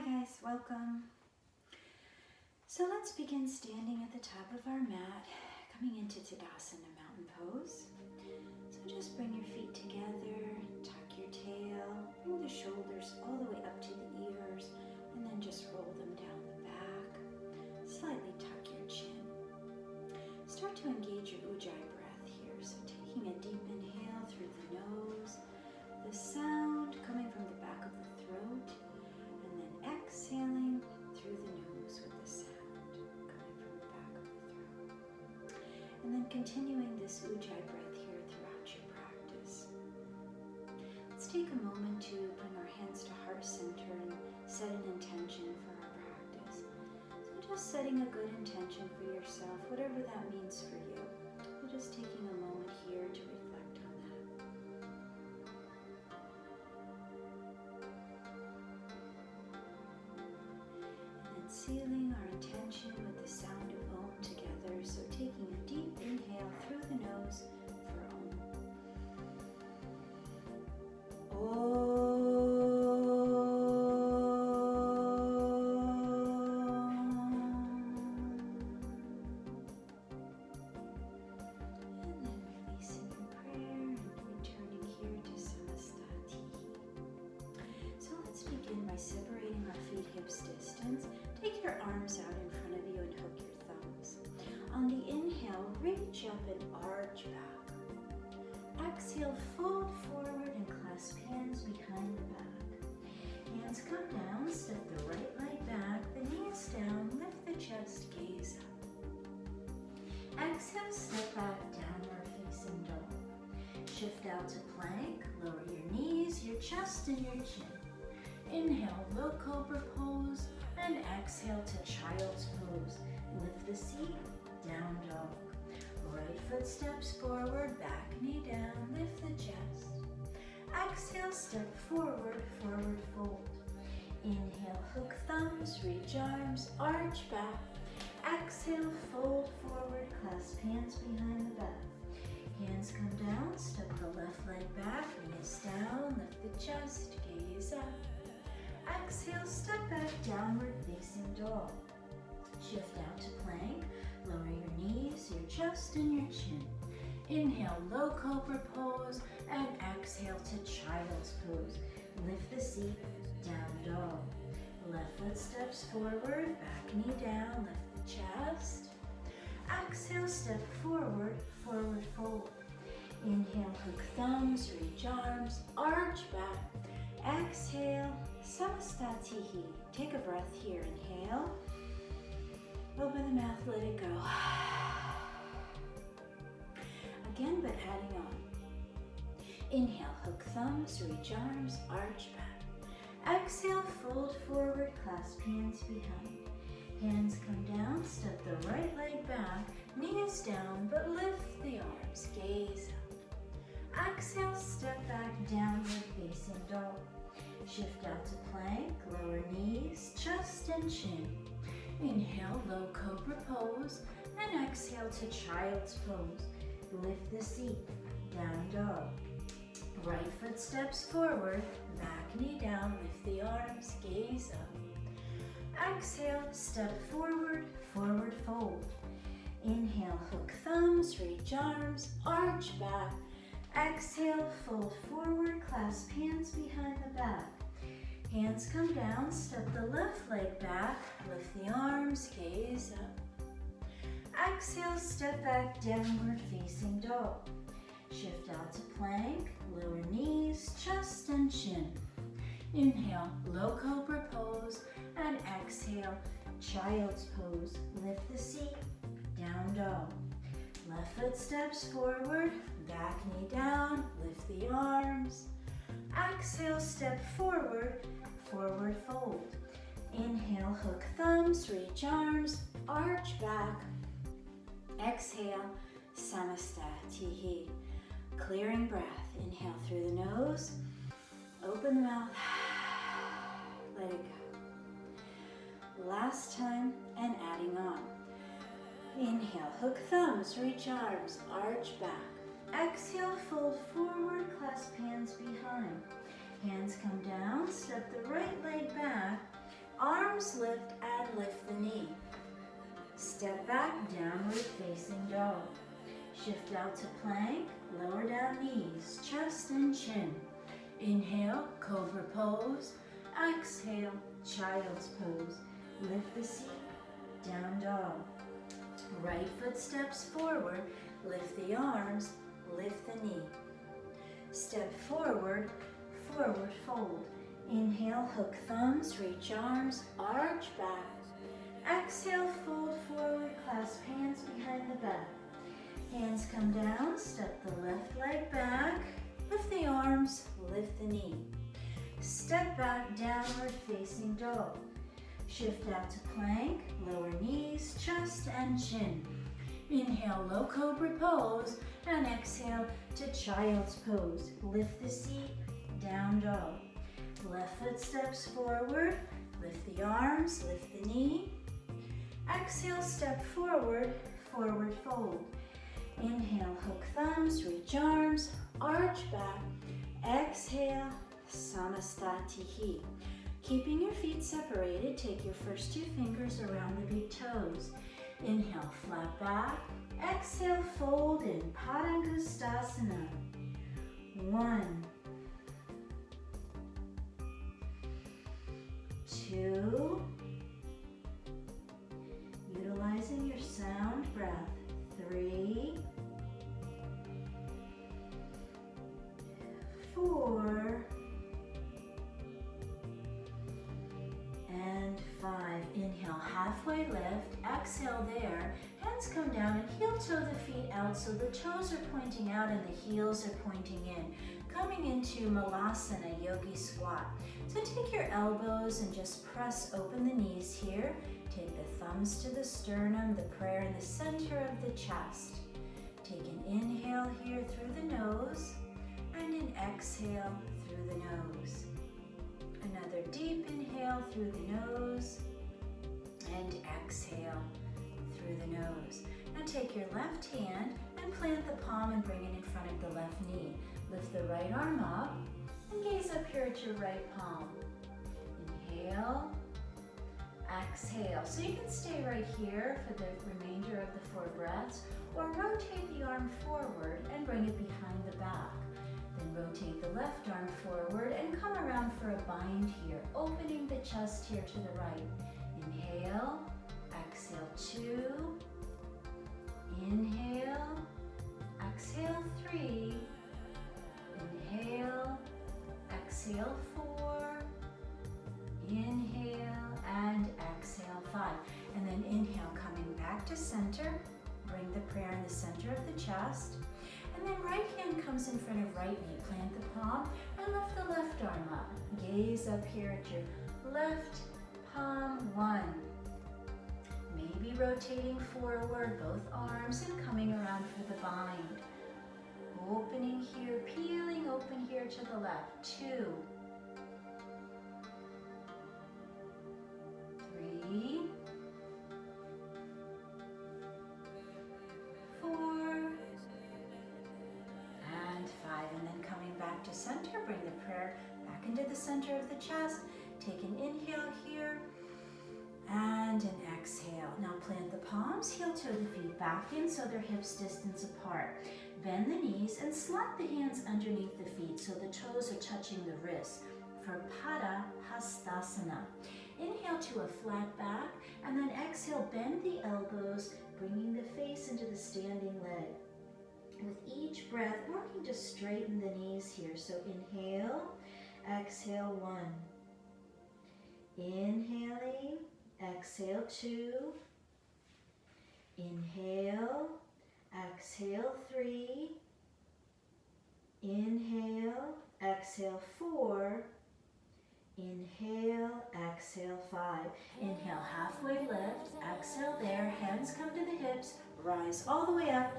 guys, welcome. So let's begin standing at the top of our mat, coming into Tadasana mountain pose. So just bring your feet together, tuck your tail, bring the shoulders all the way up to the ears, and then just roll them down the back. Slightly tuck your chin. Start to engage your Ujjayi breath here. So taking a deep inhale through the nose, the sound coming from the back of the throat, and then exhaling through the nose with the sound coming from the back of the throat. And then continuing this Ujjayi breath here throughout your practice. Let's take a moment to bring our hands to heart center and set an intention for our practice. So just setting a good intention for yourself, whatever that means for you. We're just taking a moment here to reflect on that. And then sealing our intention with the sound of Om together. So taking a deep inhale through the nose for Om. And then releasing your prayer and returning here to Samastati. So let's begin by separating our feet hips distance. Take your arms out in front of you and hook your thumbs. On the inhale, reach up and arch back. Exhale, fold forward and clasp hands behind the back. Hands come down, step the right leg back, the knees down, lift the chest, gaze up. Exhale, step back, downward facing dog. Shift out to plank, lower your knees, your chest and your chin. Inhale, low cobra pose, and exhale to child's pose. Lift the seat, down dog. Right foot steps forward, back knee down, lift the chest. Exhale, step forward, forward fold. Inhale, hook thumbs, reach arms, arch back. Exhale, fold forward, clasp hands behind the back. Hands come down, step the left leg back, knees down, lift the chest, gaze up. Exhale, step back, downward facing dog. Shift out to plank, lower your knees, your chest and your chin. Inhale, low cobra pose, and exhale to child's pose. Lift the seat, down dog. Left foot steps forward, back knee down, lift the chest. Exhale, step forward, forward fold. Inhale, hook thumbs, reach arms, arch back. Exhale, Samastatihi. Take a breath here. Inhale. Open the mouth, let it go. Again, but adding on. Inhale, hook thumbs, reach arms, arch back. Exhale, fold forward, clasp hands behind. Hands come down, step the right leg back, knees down, but lift the arms, gaze up. Exhale, step back, downward facing dog. Shift out to plank, lower knees, chest and chin. Inhale, low cobra pose, and exhale to child's pose. Lift the seat, down dog. Right foot steps forward, back knee down, lift the arms, gaze up. Exhale, step forward, forward fold. Inhale, hook thumbs, reach arms, arch back. Exhale, fold forward, clasp hands behind the back. Hands come down, step the left leg back, lift the arms, gaze up. Exhale, step back, downward facing dog. Shift out to plank, lower knees, chest and chin. Inhale, low cobra pose, and exhale, child's pose. Lift the seat, down dog. Left foot steps forward, back knee down, lift the arms. Exhale, step forward, forward fold. Inhale, hook thumbs, reach arms, arch back. Exhale, Samastatihi. Clearing breath. Inhale through the nose, open the mouth, let it go. Last time, and adding on. Inhale, hook thumbs, reach arms, arch back. Exhale, fold forward, clasp hands behind. Hands come down, step the right leg back, facing dog. Shift out to plank, lower down knees, chest and chin. Inhale, cobra pose. Exhale, child's pose. Lift the seat, down dog. Right foot steps forward, lift the arms, lift the knee. Step forward, forward fold. Inhale, hook thumbs, reach arms, arch back. Exhale, fold forward, clasp hands behind the back. Hands come down, step the left leg back, lift the arms, lift the knee. Step back, downward facing dog. Shift out to plank, lower knees, chest and chin. Inhale, low cobra pose, and exhale to child's pose. Lift the seat, down dog. Left foot steps forward, lift the arms, lift the knee. Exhale, step forward, forward fold. Inhale, hook thumbs, reach arms, arch back. Exhale, Samastatihi. Keeping your feet separated, take your first two fingers around the big toes. Inhale, flat back. Exhale, fold in Padangustasana. 1, 2. Utilizing your sound breath. 3, 4, and 5. Inhale, halfway lift. Exhale there. Hands come down and heel toe the feet out so the toes are pointing out and the heels are pointing in. Coming into Malasana, Yogi Squat. So take your elbows and just press open the knees here. Take the thumbs to the sternum, the prayer in the center of the chest. Take an inhale here through the nose and an exhale through the nose. Another deep inhale through the nose and exhale through the nose. Now take your left hand and plant the palm and bring it in front of the left knee. Lift the right arm up and gaze up here at your right palm. Inhale, exhale. So you can stay right here for the remainder of the 4 breaths, or rotate the arm forward and bring it behind the back. Then rotate the left arm forward and come around for a bind here, opening the chest here to the right. Inhale, exhale 2, inhale, exhale 3, inhale, exhale 4, inhale and exhale 5. And then inhale, coming back to center, bring the prayer in the center of the chest. And then right hand comes in front of right knee. Plant the palm and lift the left arm up. Gaze up here at your left palm. 1. Maybe rotating forward, both arms, and coming around for the bind. Opening here, peeling open here to the left. 2. 3. 4. And 5. And then coming back to center, bring the prayer back into the center of the chest. Take an inhale here and an exhale. Now plant the palms, heel toe the feet back in so they're hips distance apart. Bend the knees and slot the hands underneath the feet so the toes are touching the wrists for Pada Hastasana. Inhale to a flat back and then exhale, bend the elbows, bringing the face into the standing leg. With each breath, working to straighten the knees here. So inhale, exhale 1. Inhaling, exhale 2. Inhale, exhale 3. Inhale, exhale 4. Inhale, exhale 5. Inhale, halfway lift. Exhale there. Hands come to the hips. Rise all the way up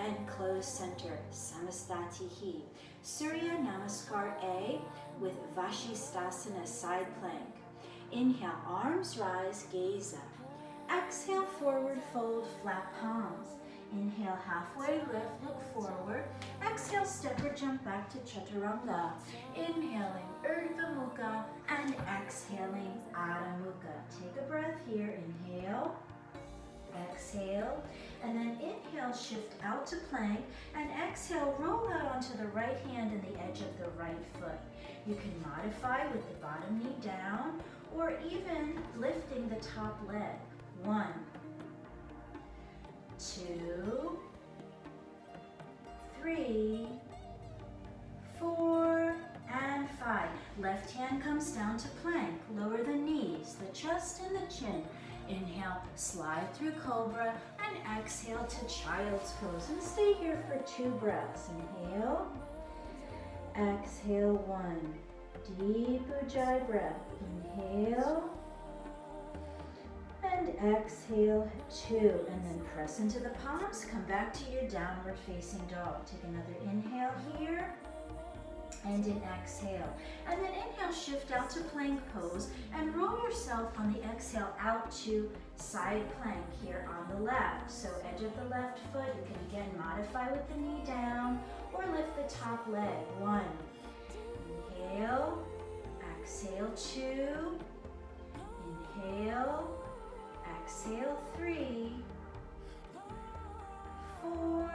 and close center. Samastatihi. Surya Namaskar A with Vashisthasana side plank. Inhale, arms rise, gaze up. Exhale, forward fold, flat palms. Inhale, halfway lift, look forward. Exhale, step or jump back to Chaturanga. Inhaling, Urdhva Mukha, and exhaling, Adho Mukha. Take a breath here. Inhale, exhale. And then inhale, shift out to plank, and exhale, roll out onto the right hand and the edge of the right foot. You can modify with the bottom knee down, or even lifting the top leg. 1, 2, 3, 4, and 5. Left hand comes down to plank. Lower the knees, the chest and the chin. Inhale, slide through cobra, and exhale to child's pose. And stay here for 2 breaths. Inhale, exhale 1. Deep Ujjayi breath. Inhale, and exhale 2. And then press into the palms. Come back to your downward facing dog. Take another inhale here. And an exhale. And then inhale, shift out to plank pose and roll yourself on the exhale out to side plank here on the left. So edge of the left foot, you can again modify with the knee down or lift the top leg. 1, inhale, exhale 2, inhale, exhale 3, 4,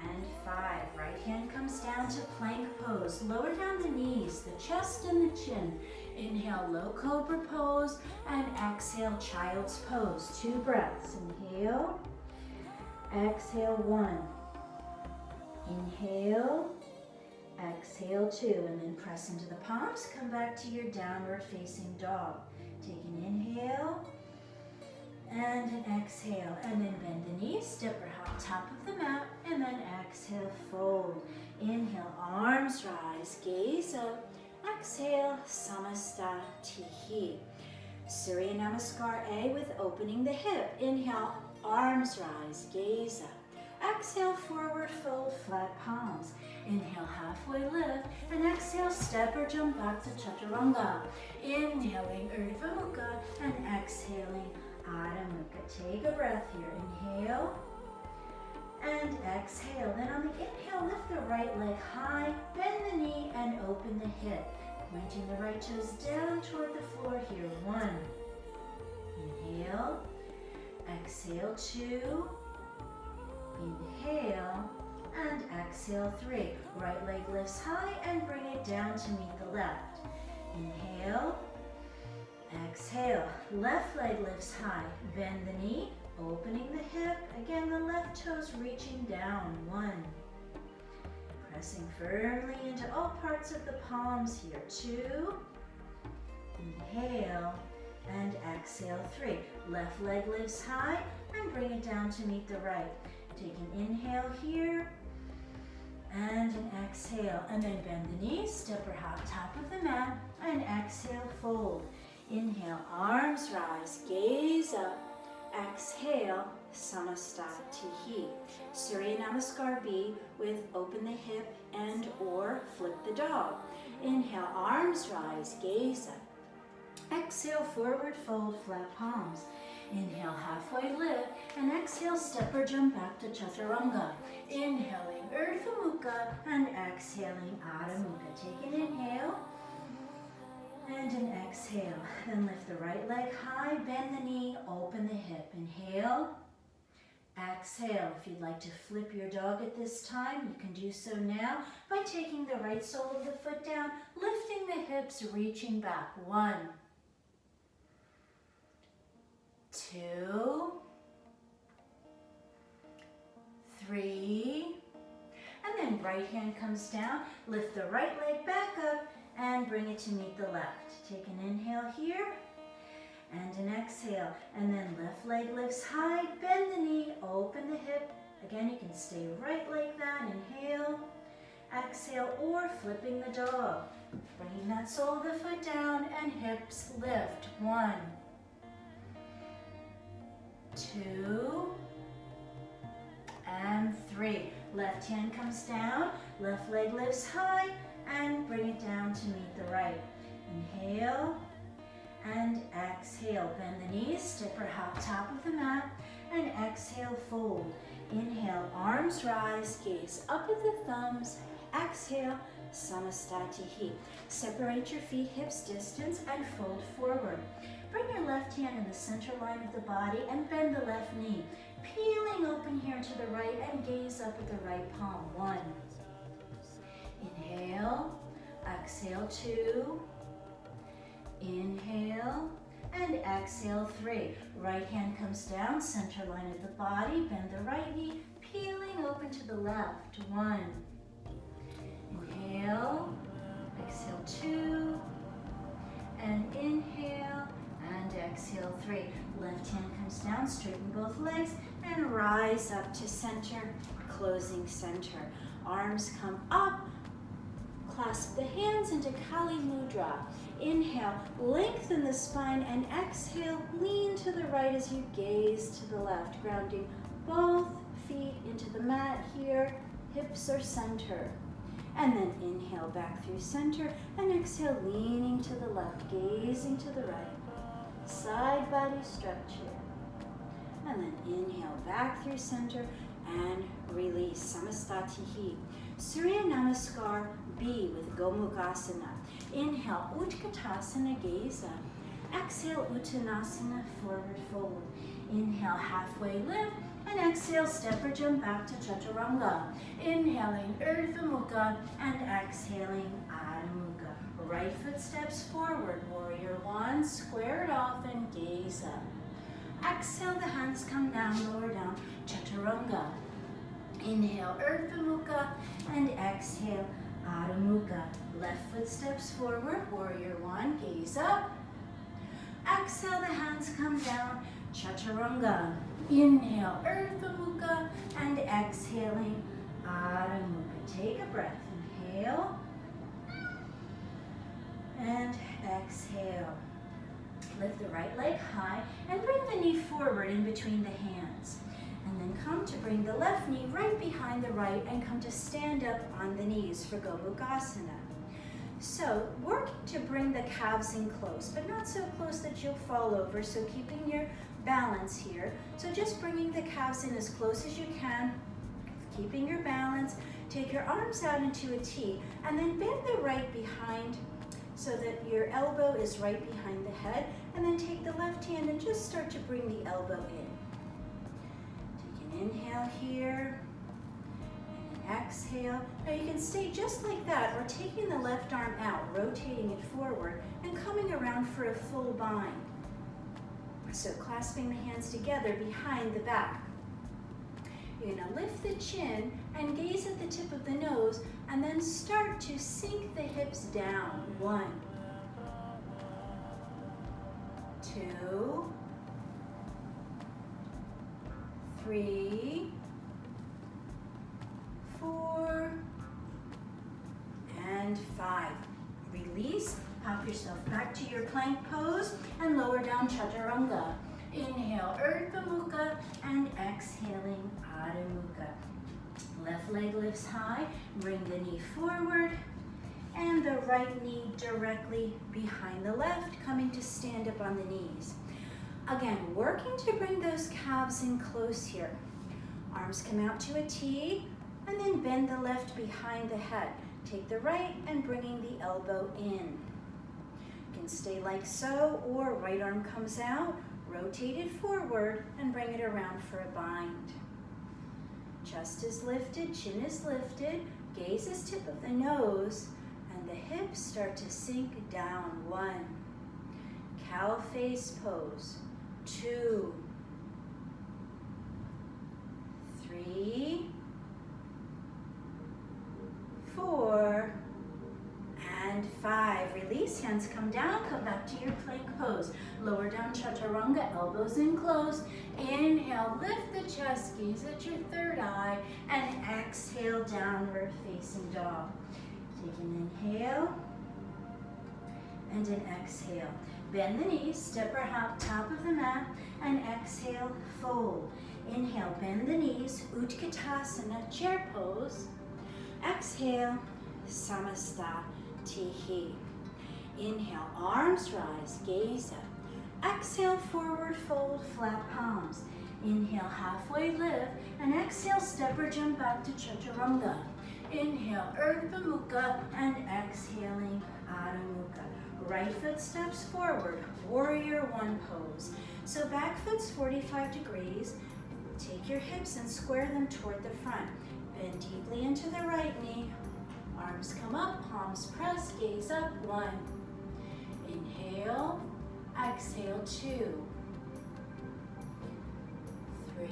and 5. Right hand comes down to plank pose. Lower down the knees, the chest and the chin. Inhale, low cobra pose, and exhale, child's pose. 2 breaths. Inhale, exhale 1. Inhale, exhale 2. And then press into the palms. Come back to your downward facing dog. Take an inhale, and an exhale, and then bend the knees, step or hop top of the mat, and then exhale, fold. Inhale, arms rise, gaze up. Exhale, Samastatihi. Surya Namaskar A with opening the hip. Inhale, arms rise, gaze up. Exhale, forward fold, flat palms. Inhale, halfway lift, and exhale, step or jump back to Chaturanga. Inhaling, Urdhva Mukha, and exhaling, Adho Mukha. Take a breath here. Inhale and exhale. Then on the inhale, lift the right leg high, bend the knee, and open the hip. Pointing the right toes down toward the floor here. 1. Inhale. Exhale 2. Inhale. And exhale 3. Right leg lifts high and bring it down to meet the left. Inhale. Exhale, left leg lifts high, bend the knee, opening the hip. Again, the left toes reaching down. 1. Pressing firmly into all parts of the palms here. 2. Inhale and exhale 3. Left leg lifts high and bring it down to meet the right. Take an inhale here and an exhale. And then bend the knees, step or hop top of the mat, and exhale, fold. Inhale, arms rise, gaze up. Exhale, Samastatihi. Surya Namaskar B with open the hip and or flip the dog. Inhale, arms rise, gaze up. Exhale, forward fold, flat palms. Inhale, halfway lift, and exhale, step or jump back to Chaturanga. Inhaling, Urdhva Mukha, and exhaling, Adho Mukha. Take an inhale. And an exhale. Then lift the right leg high, bend the knee, open the hip. Inhale, exhale. If you'd like to flip your dog at this time, you can do so now by taking the right sole of the foot down, lifting the hips, reaching back. 1, 2, 3, and then right hand comes down, lift the right leg back up, and bring it to meet the left. Take an inhale here and an exhale. And then left leg lifts high, bend the knee, open the hip. Again, you can stay right like that. Inhale, exhale, or flipping the dog. Bringing that sole of the foot down and hips lift. 1, 2, and 3. Left hand comes down, left leg lifts high, and bring it down to meet the right. Inhale and exhale. Bend the knees, step or hop top of the mat, and exhale, fold. Inhale, arms rise, gaze up at the thumbs. Exhale, Samastatihi. Separate your feet hips distance and fold forward. Bring your left left hand in the center line of the body and bend the left knee. Peeling open here to the right and gaze up at the right palm. 1. Inhale, exhale 2. Inhale and exhale 3. Right hand comes down, center line of the body, bend the right knee, peeling open to the left. 1. Inhale, exhale 2, and inhale and exhale 3. Left hand comes down, straighten both legs, and rise up to center, closing center. Arms come up, clasp the hands into Kali Mudra. Inhale, lengthen the spine, and exhale, lean to the right as you gaze to the left, grounding both feet into the mat here, hips are center. And then inhale back through center, and exhale, leaning to the left, gazing to the right. Side body stretch here. And then inhale back through center and release. Samastatihi. Surya Namaskar B with Gomukhasana. Inhale, Utkatasana, gaze up. Exhale, Uttanasana, forward fold. Inhale, halfway lift. And exhale, step or jump back to Chaturanga. Inhaling, Urdhva Mukha, and exhaling, Adho Mukha. Right foot steps forward, warrior 1, square it off and gaze up. Exhale, the hands come down, lower down, Chaturanga. Inhale, Urdhva Mukha, and exhale, Adho Mukha. Left foot steps forward, warrior 1, gaze up. Exhale, the hands come down, Chaturanga. Inhale, Urdhva Mukha, and exhaling, Adho Mukha. Take a breath. Inhale, and exhale. Lift the right leg high, and bring the knee forward in between the hands. And then come to bring the left knee right behind the right, and come to stand up on the knees for Gomukhasana. So, working to bring the calves in close, but not so close that you'll fall over, so keeping your balance here. So just bringing the calves in as close as you can, keeping your balance. Take your arms out into a T, and then bend the right behind so that your elbow is right behind the head, and then take the left hand and just start to bring the elbow in. Take an inhale here, and an exhale. Now you can stay just like that, or taking the left arm out, rotating it forward, and coming around for a full bind. So clasping the hands together behind the back. You're going to lift the chin and gaze at the tip of the nose, and then start to sink the hips down. 1, 2, 3, 4, and 5. Release. Pop yourself back to your plank pose and lower down Chaturanga. Inhale, Urdhva Mukha, and exhaling, Adho Mukha. Left leg lifts high, bring the knee forward, and the right knee directly behind the left, coming to stand up on the knees. Again, working to bring those calves in close here. Arms come out to a T, and then bend the left behind the head. Take the right and bringing the elbow in. You can stay like so, or right arm comes out, rotate it forward, and bring it around for a bind. Chest is lifted, chin is lifted, gaze is tip of the nose, and the hips start to sink down. 1, cow face pose. 2, 3, 4, and 5. Release, hands come down, come back to your plank pose. Lower down Chaturanga, elbows in close. Inhale, lift the chest, gaze at your third eye, and exhale, downward facing dog. Take an inhale, and an exhale. Bend the knees, step or hop top of the mat, and exhale, fold. Inhale, bend the knees, Utkatasana, chair pose. Exhale, Samastatihi. Inhale, arms rise, gaze up. Exhale, forward fold, flat palms. Inhale, halfway lift, and exhale, step or jump back to Chaturanga. Inhale, Urdhva Mukha, and exhaling, Adho Mukha. Right foot steps forward, warrior one pose. So back foot's 45 degrees. Take your hips and square them toward the front. Bend deeply into the right knee. Arms come up, palms press, gaze up, 1. Inhale, exhale, 2,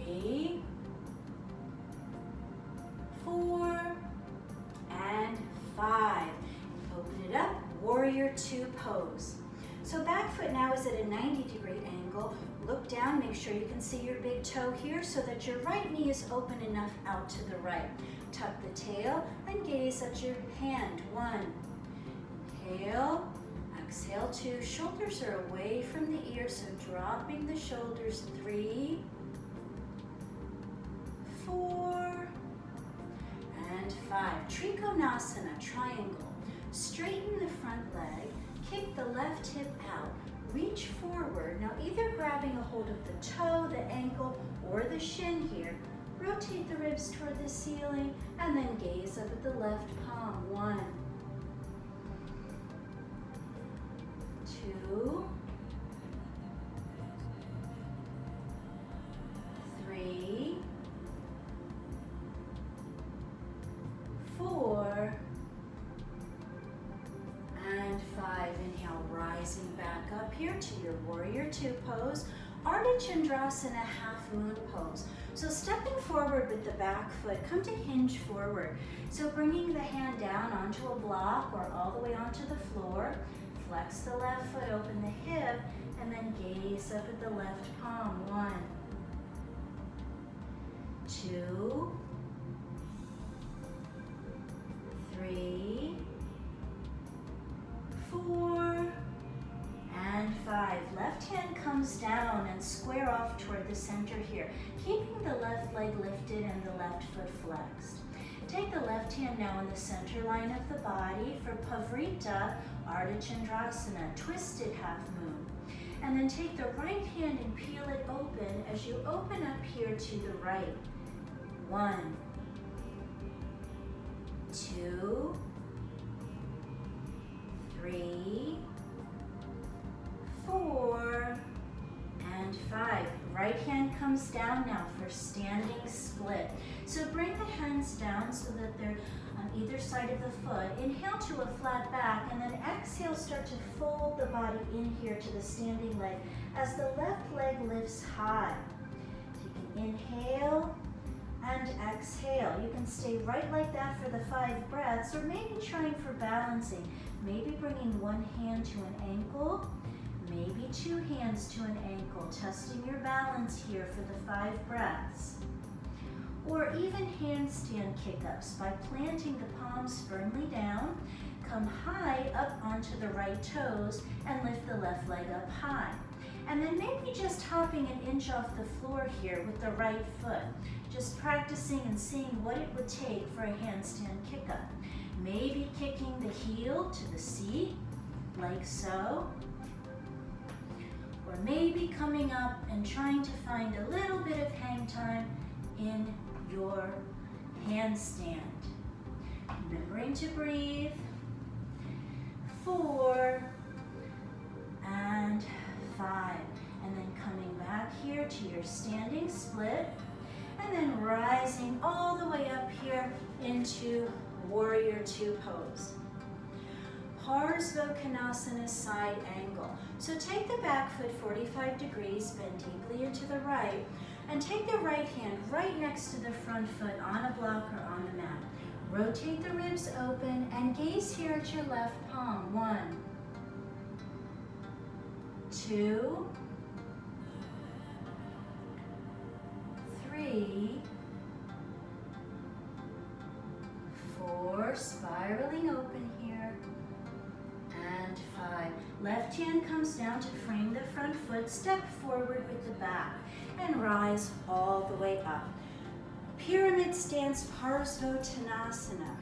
3, 4, and 5. Open it up, warrior two pose. So back foot now is at a 90-degree angle. Look down, make sure you can see your big toe here so that your right knee is open enough out to the right. Tuck the tail and gaze at your hand. 1. Inhale, exhale, 2. Shoulders are away from the ears, so dropping the shoulders. 3, 4, and 5. Trikonasana, triangle. Straighten the front leg, kick the left hip out, reach forward. Now either grabbing a hold of the toe, the ankle, or the shin here. Rotate the ribs toward the ceiling and then gaze up at the left palm. 1, 2, 3, 4, and 5. Inhale, rising back up here to your warrior two pose. Ardha Chandrasana, half moon pose. So stepping forward with the back foot, come to hinge forward. So bringing the hand down onto a block or all the way onto the floor. Flex the left foot, open the hip, and then gaze up at the left palm. 1, 2, 3, 4, and 5. Left hand comes down and square off toward the center here, keeping the left leg lifted and the left foot flexed. Take the left hand now in the center line of the body for Pavrita, Ardha Chandrasana, twisted half moon. And then take the right hand and peel it open as you open up here to the right. 1, 2, 3, 4, and 5. Right hand comes down now for standing split. So bring the hands down so that they're on either side of the foot. Inhale to a flat back, and then exhale, start to fold the body in here to the standing leg as the left leg lifts high. Take an inhale and exhale. You can stay right like that for the 5 breaths, or maybe trying for balancing. Maybe bringing one hand to an ankle, maybe 2 hands to an ankle, testing your balance here for the 5 breaths. Or even handstand kick-ups by planting the palms firmly down, come high up onto the right toes, and lift the left leg up high. And then maybe just hopping an inch off the floor here with the right foot, just practicing and seeing what it would take for a handstand kick-up. Maybe kicking the heel to the seat, like so. Or maybe coming up and trying to find a little bit of hang time in your handstand. Remembering to breathe. 4, and 5. And then coming back here to your standing split. And then rising all the way up here into warrior two pose. Parsvakonasana, side angle. So take the back foot 45 degrees, bend deeply into the right, and take the right hand right next to the front foot on a block or on the mat. Rotate the ribs open and gaze here at your left palm. 1, 2, 3, 4, spiraling open here, and 5. Left hand comes down to frame the front foot, step forward with the back, and rise all the way up. Pyramid stance, Parsvottanasana.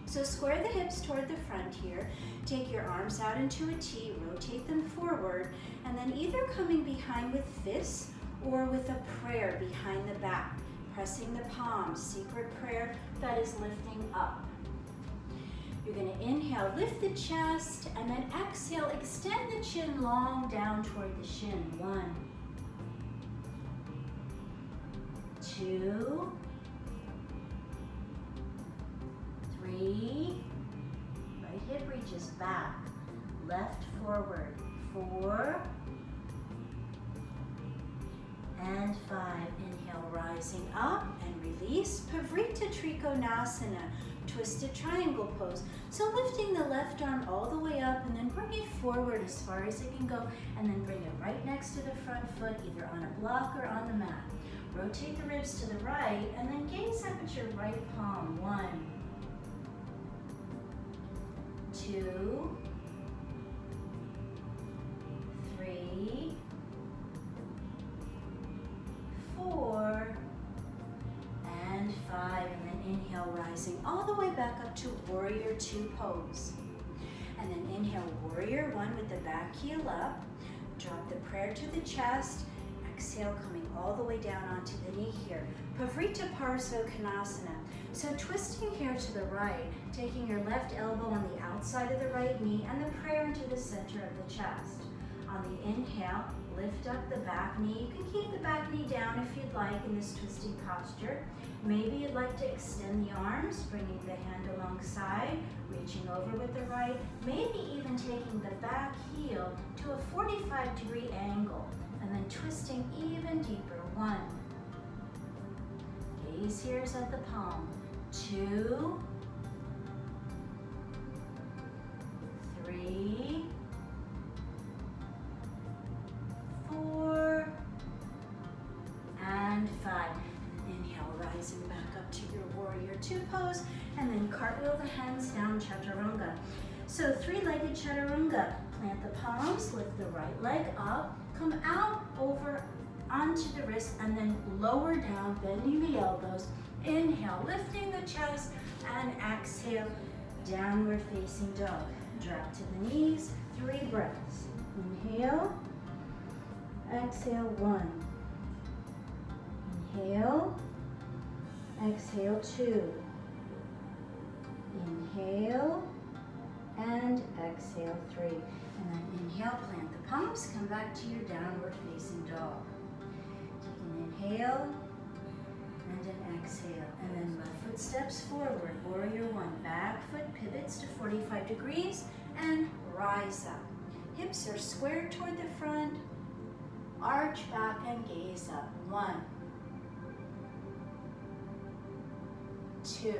So square the hips toward the front here, take your arms out into a T, rotate them forward, and then either coming behind with fists or with a prayer behind the back. Pressing the palms, secret prayer that is lifting up. You You're going to inhale, lift the chest, and then exhale, extend the chin long down toward the shin. 1, 2, 3, right hip reaches back, left forward, 4, and 5. Inhale, rising up and release. Pavrita Trikonasana, twisted triangle pose. So lifting the left arm all the way up and then bring it forward as far as it can go, and then bring it right next to the front foot, either on a block or on the mat. Rotate the ribs to the right and then gaze up at your right palm. 1, 2, 3, 4, and 5. And then inhale, rising all the way back up to Warrior 2 pose. And then inhale, Warrior 1 with the back heel up. Drop the prayer to the chest. Exhale, coming all the way down onto the knee here. Pavrita Parsvakonasana. So twisting here to the right, taking your left elbow on the outside of the right knee and the prayer into the center of the chest. On the inhale, lift up the back knee. You can keep the back knee down if you'd like in this twisting posture. Maybe you'd like to extend the arms, bringing the hand alongside, reaching over with the right, maybe even taking the back heel to a 45-degree angle, and then twisting even deeper. 1. Gaze here is at the palm. 2, 3, 4, and 5. Inhale, rising back up to your Warrior 2 pose, and then cartwheel the hands down, Chaturanga. So 3-legged Chaturanga. Plant the palms, lift the right leg up, come out over onto the wrist, and then lower down, bending the elbows. Inhale, lifting the chest, and exhale, downward facing dog. Drop to the knees, 3 breaths. Inhale, exhale, 1. Inhale, exhale, 2. Inhale, and exhale, 3. And then inhale, plant the palms, come back to your downward facing dog. Take an inhale, and an exhale. And then left foot steps forward, Warrior 1. Back foot pivots to 45 degrees, and rise up. Hips are squared toward the front, arch back and gaze up. 1, 2,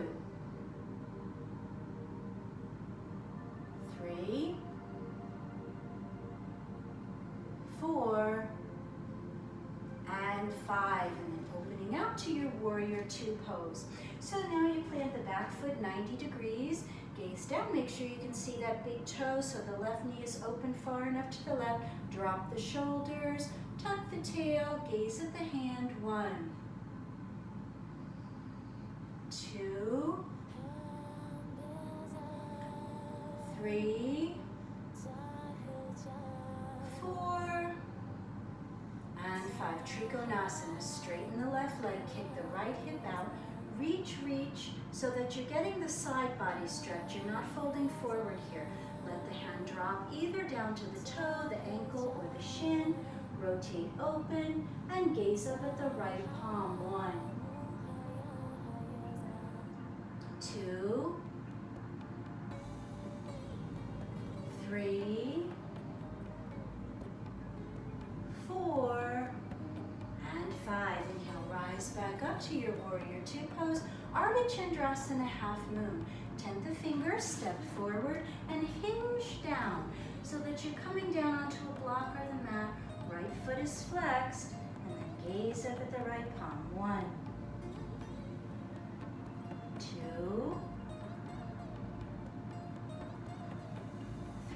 3, 4, and 5. And then opening out to your Warrior 2 pose. So now you plant the back foot 90 degrees. Gaze down, make sure you can see that big toe so the left knee is open far enough to the left. Drop the shoulders, tuck the tail, gaze at the hand. 1, 2, 3, 4, and 5. Trikonasana. Straighten the left leg, kick the right hip out. Reach, reach, so that you're getting the side body stretch. You're not folding forward here. Let the hand drop either down to the toe, the ankle, or the shin. Rotate open and gaze up at the right palm. 1, 2, 3, 4, and 5. Inhale, rise back up to your Warrior 2 pose. Ardha Chandrasana, half moon. 10th the fingers, step forward and hinge down so that you're coming down onto a block or the mat. Right foot is flexed, and then gaze up at the right palm. 1, 2,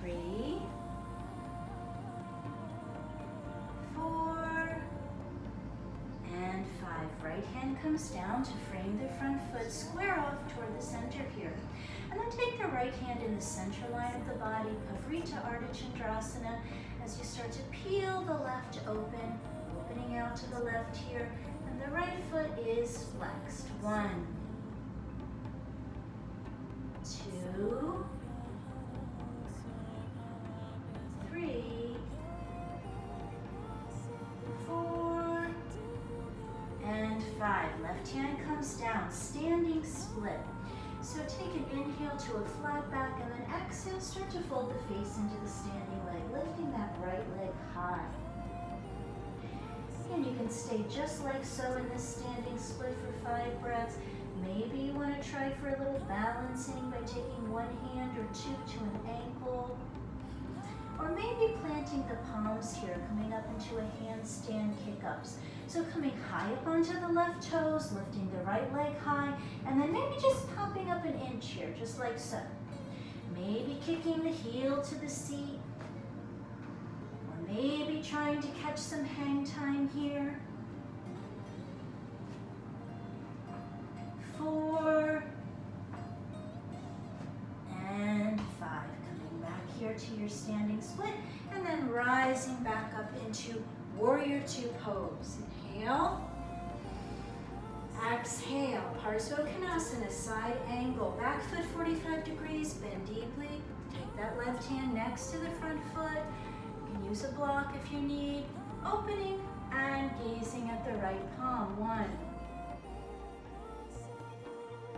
3, 4, and 5. Right hand comes down to frame the front foot, square off toward the center here. And then take the right hand in the center line of the body, Pavrita Ardha Chandrasana, as you start to peel the left open, opening out to the left here, and the right foot is flexed. 1, 2, comes down, standing split. So take an inhale to a flat back, and then exhale, start to fold the face into the standing leg, lifting that right leg high. And you can stay just like so in this standing split for 5 breaths. Maybe you want to try for a little balancing by taking one hand or two to an ankle. Or maybe planting the palms here, coming up into a handstand kick-ups. So coming high up onto the left toes, lifting the right leg high, and then maybe just popping up an inch here, just like so. Maybe kicking the heel to the seat. Or maybe trying to catch some hang time here. 4 and 5. Coming back here to your standing split, and then rising back up into Warrior Two pose. Inhale. Exhale. Parsvakonasana, side angle. Back foot 45 degrees, bend deeply. Take that left hand next to the front foot. You can use a block if you need. Opening and gazing at the right palm. 1,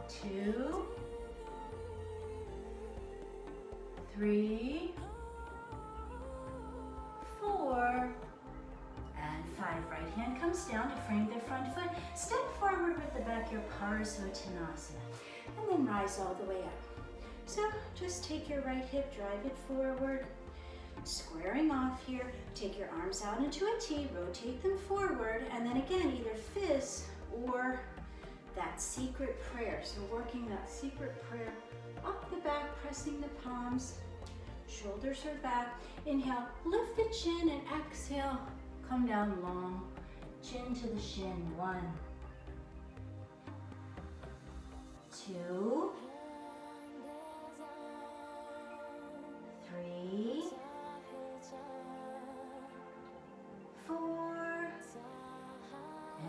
2, 3, 4, and 5. Right hand comes down to frame the front foot. Step forward with the back, your Parsvakonasana, and then rise all the way up. So just take your right hip, drive it forward, squaring off here. Take your arms out into a T, rotate them forward, and then again, either fists or that secret prayer. So working that secret prayer up the back, pressing the palms, shoulders are back. Inhale, lift the chin, and exhale, come down long, chin to the shin. 1, 2, 3, 4,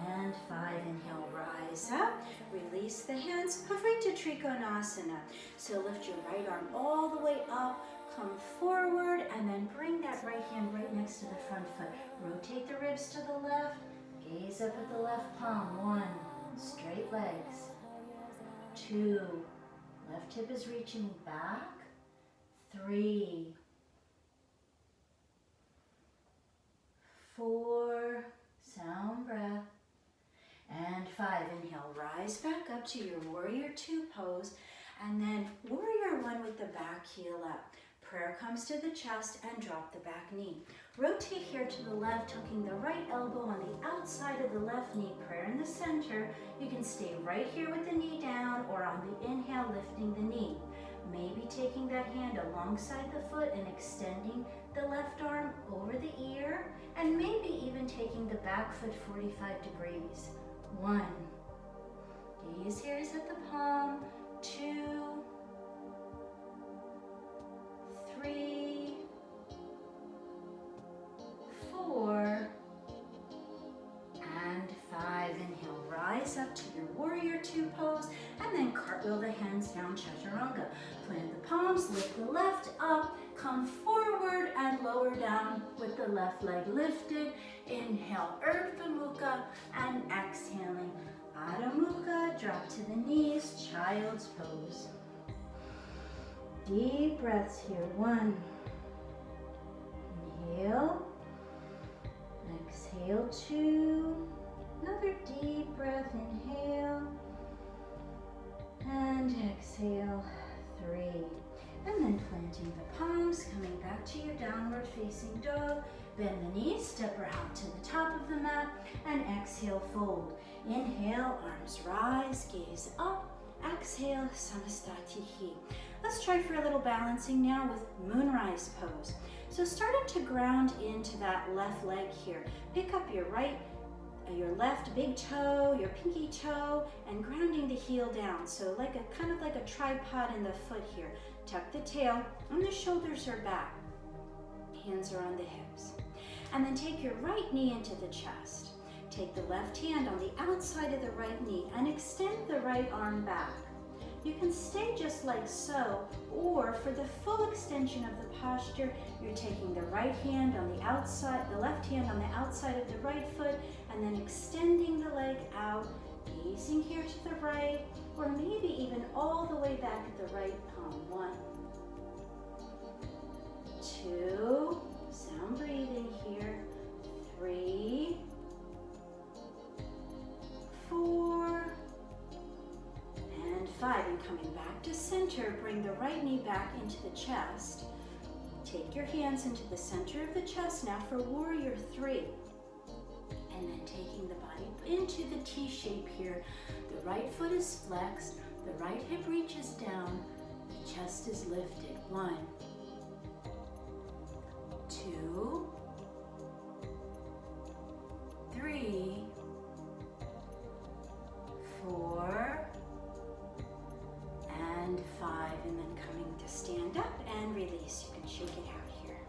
and 5. Inhale, rise up, release the hands, Pavrita Trikonasana. So lift your right arm all the way up, come forward, and then bring that right hand right next to the front foot. Rotate the ribs to the left, gaze up at the left palm. 1, straight legs. 2, left hip is reaching back. 3, 4, sound breath, and 5. Inhale, rise back up to your Warrior Two pose, and then Warrior One with the back heel up. Prayer comes to the chest and drop the back knee. Rotate here to the left, hooking the right elbow on the outside of the left knee. Prayer in the center. You can stay right here with the knee down, or on the inhale, lifting the knee. Maybe taking that hand alongside the foot and extending the left arm over the ear, and maybe even taking the back foot 45 degrees. 1, gaze here is at the palm. 2, 3, 4, and 5. Inhale, rise up to your Warrior Two pose, and then cartwheel the hands down, Chaturanga. Plant the palms, lift the left up, come forward and lower down with the left leg lifted. Inhale, Urdhva Mukha, and exhaling, Adho Mukha, drop to the knees, Child's Pose. Deep breaths here. 1, inhale, exhale. 2, another deep breath, inhale, and exhale. 3, and then planting the palms, coming back to your downward facing dog. Bend the knees, step out to the top of the mat, and exhale, fold. Inhale, arms rise, gaze up. Exhale, Samastatihi. Let's try for a little balancing now with Moonrise pose. So starting to ground into that left leg here. Pick up your left big toe, your pinky toe, and grounding the heel down. So like a kind of like a tripod in the foot here. Tuck the tail, and the shoulders are back. Hands are on the hips. And then take your right knee into the chest. Take the left hand on the outside of the right knee and extend the right arm back. You can stay just like so, or for the full extension of the posture, you're taking the right hand on the outside, the left hand on the outside of the right foot, and then extending the leg out, Gazing here to the right, or maybe even all the way back at the right palm. 1, 2, sound breathing here. 3, 4, and 5. And coming back to center, bring the right knee back into the chest. Take your hands into the center of the chest now for warrior 3. And then taking the body into the T shape here. The right foot is flexed, the right hip reaches down, the chest is lifted. 1, 2, 3, 4, and 5. And then coming to stand up and release. You can shake it out here.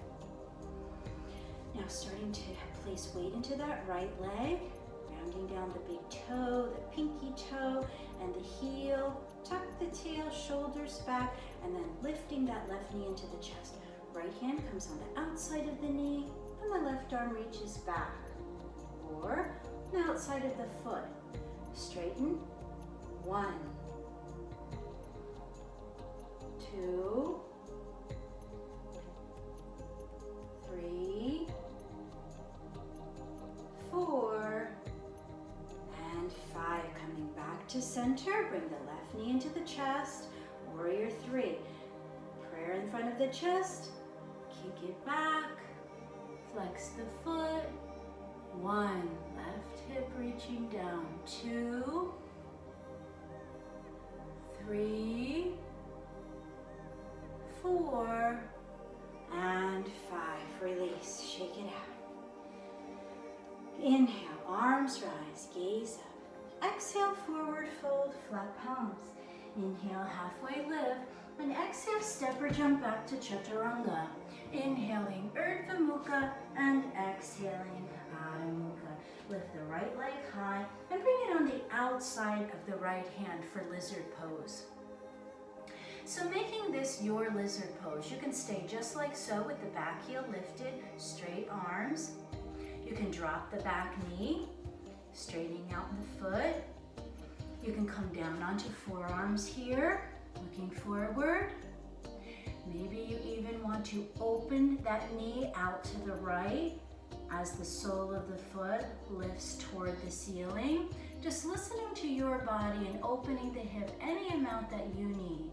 Now starting to place weight into that right leg, rounding down the big toe, the pinky toe, and the heel. Tuck the tail, shoulders back, and then lifting that left knee into the chest. Right hand comes on the outside of the knee, and the left arm reaches back. Or the outside of the foot. Straighten. 1, 2, 3, 4, and 5. Coming back to center, bring the left knee into the chest. Warrior 3. Prayer in front of the chest. Kick it back. Flex the foot. 1, left hip reaching down. 2, 3, 4, and 5. Release. Shake it out. Inhale, arms rise, gaze up. Exhale, forward fold, flat palms. Inhale, halfway lift. And exhale, step or jump back to Chaturanga. Inhaling, Urdhva Mukha, and exhaling, Adho Mukha. Lift the right leg high and bring it on the outside of the right hand for lizard pose. So making this your lizard pose, you can stay just like so with the back heel lifted, straight arms. You can drop the back knee, straightening out the foot. You can come down onto forearms here, looking forward. Maybe you even want to open that knee out to the right as the sole of the foot lifts toward the ceiling. Just listening to your body and opening the hip any amount that you need.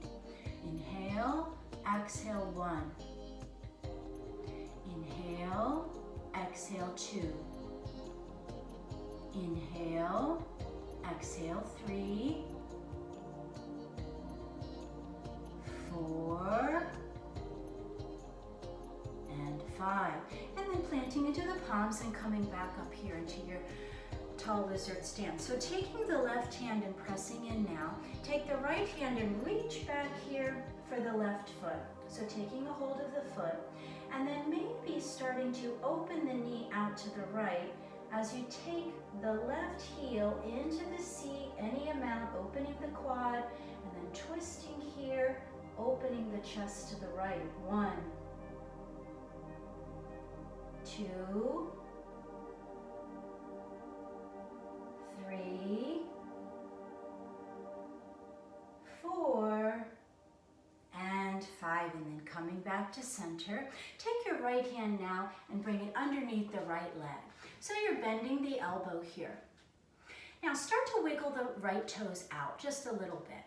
Inhale, exhale 1. Inhale, exhale 2. Inhale, exhale 3, 4, and 5. And then planting into the palms and coming back up here into your tall lizard stance. So taking the left hand and pressing in now, take the right hand and reach back here for the left foot. So taking a hold of the foot, and then maybe starting to open the knee out to the right as you take the left heel into the seat, any amount, opening the quad, and then twisting here, opening the chest to the right. 1, 2, 3, 4, and 5. And then coming back to center, take your right hand now and bring it underneath the right leg. So you're bending the elbow here. Now start to wiggle the right toes out just a little bit.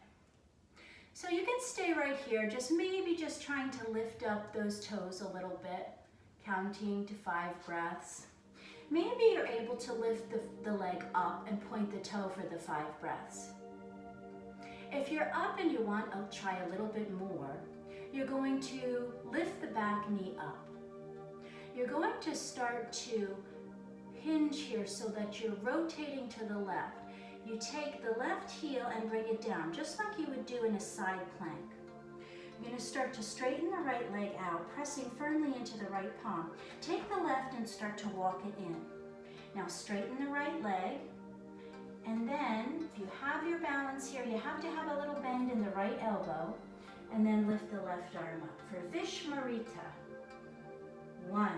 So you can stay right here, maybe just trying to lift up those toes a little bit, counting to 5 breaths. Maybe you're able to lift the leg up and point the toe for the 5 breaths. If you're up and you want to try a little bit more, you're going to lift the back knee up. You're going to start to hinge here so that you're rotating to the left. You take the left heel and bring it down, just like you would do in a side plank. You're going to start to straighten the right leg out, pressing firmly into the right palm. Take the left and start to walk it in. Now straighten the right leg, and then if you have your balance here, you have to have a little bend in the right elbow, and then lift the left arm up for Vishmarita. 1,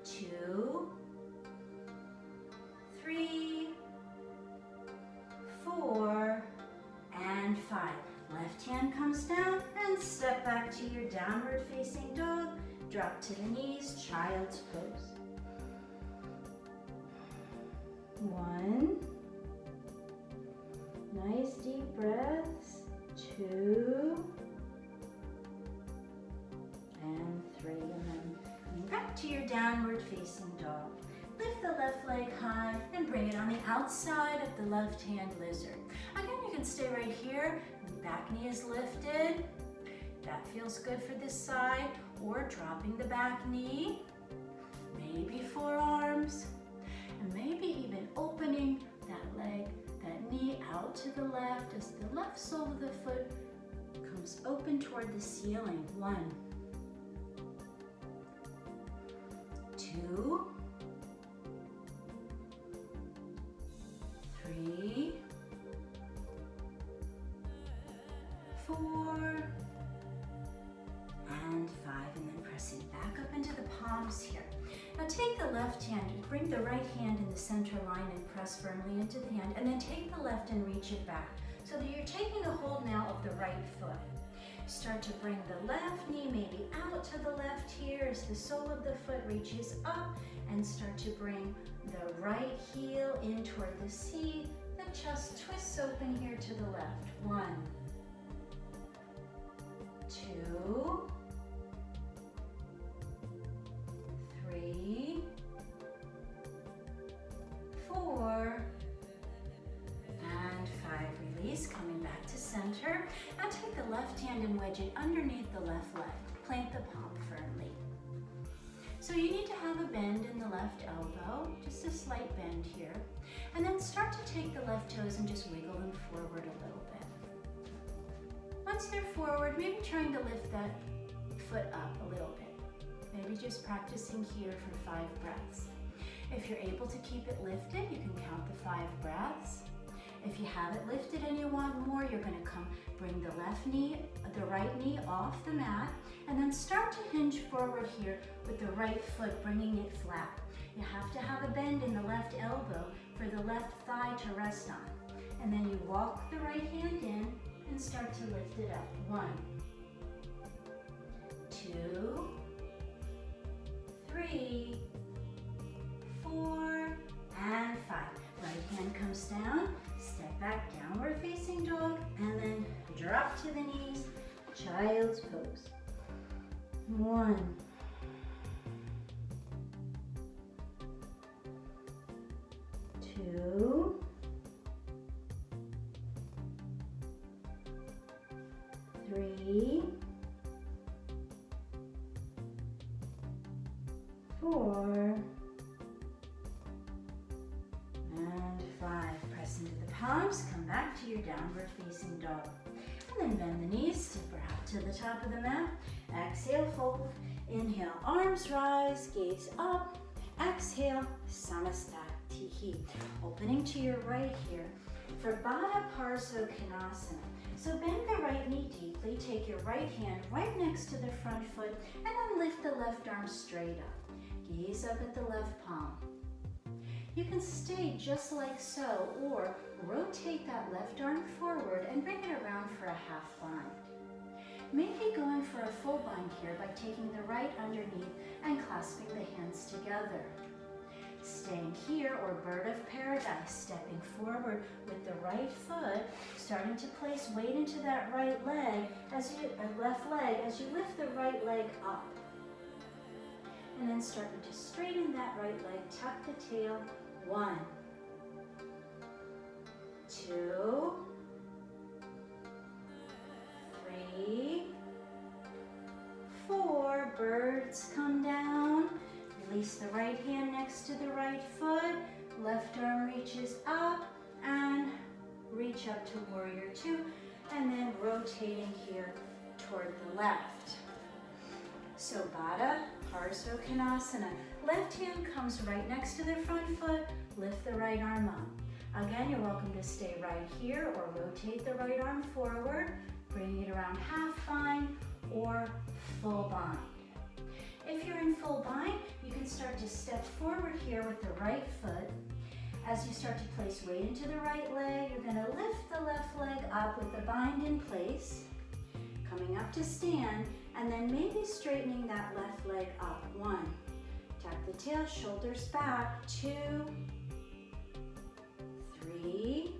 2, 3, drop to the knees, child's pose. 1. Nice deep breaths. 2. And 3. And then coming back to your downward facing dog. Lift the left leg high and bring it on the outside of the left hand lizard. Again, you can stay right here. The back knee is lifted. That feels good for this side. Or dropping the back knee. Maybe forearms. And maybe even opening that leg, that knee out to the left as the left sole of the foot comes open toward the ceiling. 1. 2. 3. 4. And 5. And then pressing back up into the palms here. Now take the left hand and bring the right hand in the center line and press firmly into the hand, and then take the left and reach it back so that you're taking a hold now of the right foot. Start to bring the left knee maybe out to the left here as the sole of the foot reaches up, and start to bring the right heel in toward the seat. The chest twists open here to the left. 1, 2, 3, 4, and 5. Release, coming back to center. Now take the left hand and wedge it underneath the left leg. Plant the palm firmly. So you need to have a bend in the left elbow, just a slight bend here. And then start to take the left toes and just wiggle them forward a little bit. Once they're forward, maybe trying to lift that foot up a little bit. Maybe just practicing here for 5 breaths. If you're able to keep it lifted, you can count the 5 breaths. If you have it lifted and you want more, you're going to bring the right knee off the mat, and then start to hinge forward here with the right foot, bringing it flat. You have to have a bend in the left elbow for the left thigh to rest on. And then you walk the right hand in and start to lift it up. 1, 2, 3, 4, and 5. Right hand comes down, step back, downward facing dog, and then drop to the knees, child's pose. 1, 2, 3, 4, and 5. Press into the palms, come back to your downward facing dog. And then bend the knees, step up to the top of the mat. Exhale, fold. Inhale, arms rise, gaze up. Exhale, Samastatihi. Opening to your right here for Baddha Konasana. So bend the right knee deeply, take your right hand right next to the front foot, and then lift the left arm straight up. Gaze up at the left palm. You can stay just like so, or rotate that left arm forward and bring it around for a half bind. Maybe going for a full bind here by taking the right underneath and clasping the hands together. Staying here, or bird of paradise, stepping forward with the right foot, starting to place weight into that right leg left leg as you lift the right leg up. And then starting to straighten that right leg, tuck the tail. 1, 2, 3, 4. Birds come down. Release the right hand next to the right foot. Left arm reaches up and reach up to warrior 2. And then rotating here toward the left. So Baddha Konasana. Left hand comes right next to the front foot. Lift the right arm up. Again, you're welcome to stay right here or rotate the right arm forward, bringing it around half bind or full bind. If you're in full bind, you can start to step forward here with the right foot. As you start to place weight into the right leg, you're going to lift the left leg up with the bind in place. Coming up to stand, And then maybe straightening that left leg up. 1. Tap the tail, shoulders back. 2, 3,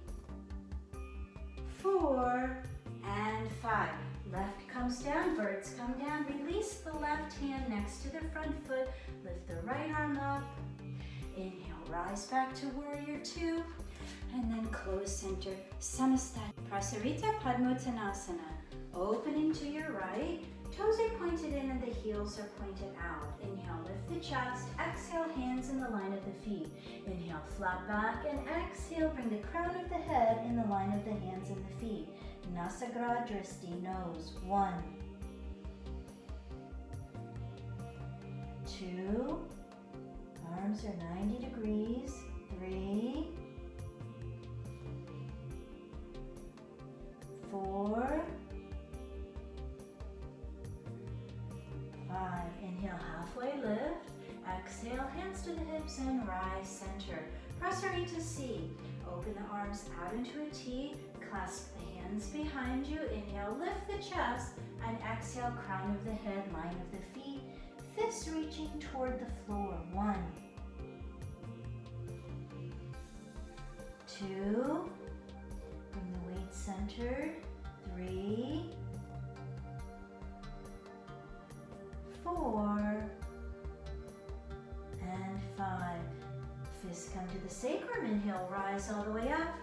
4, and 5. Left comes down, birds come down. Release the left hand next to the front foot. Lift the right arm up. Inhale, rise back to warrior 2. And then close center, Samastati. Prasarita Padmottanasana. Opening to your right. Toes are pointed in and the heels are pointed out. Inhale, lift the chest. Exhale, hands in the line of the feet. Inhale, flat back, and exhale, bring the crown of the head in the line of the hands and the feet. Nasagra Dristi, nose. 1, 2, arms are 90 degrees. 3, 4, 5. Inhale, halfway lift. Exhale, hands to the hips and rise center. Prasarita C. Open the arms out into a T. Clasp the hands behind you. Inhale, lift the chest. And exhale, crown of the head, line of the feet. Fists reaching toward the floor. 1, 2. Bring the weight centered. 3, 4, and 5. Fists come to the sacrum. Inhale, rise all the way up.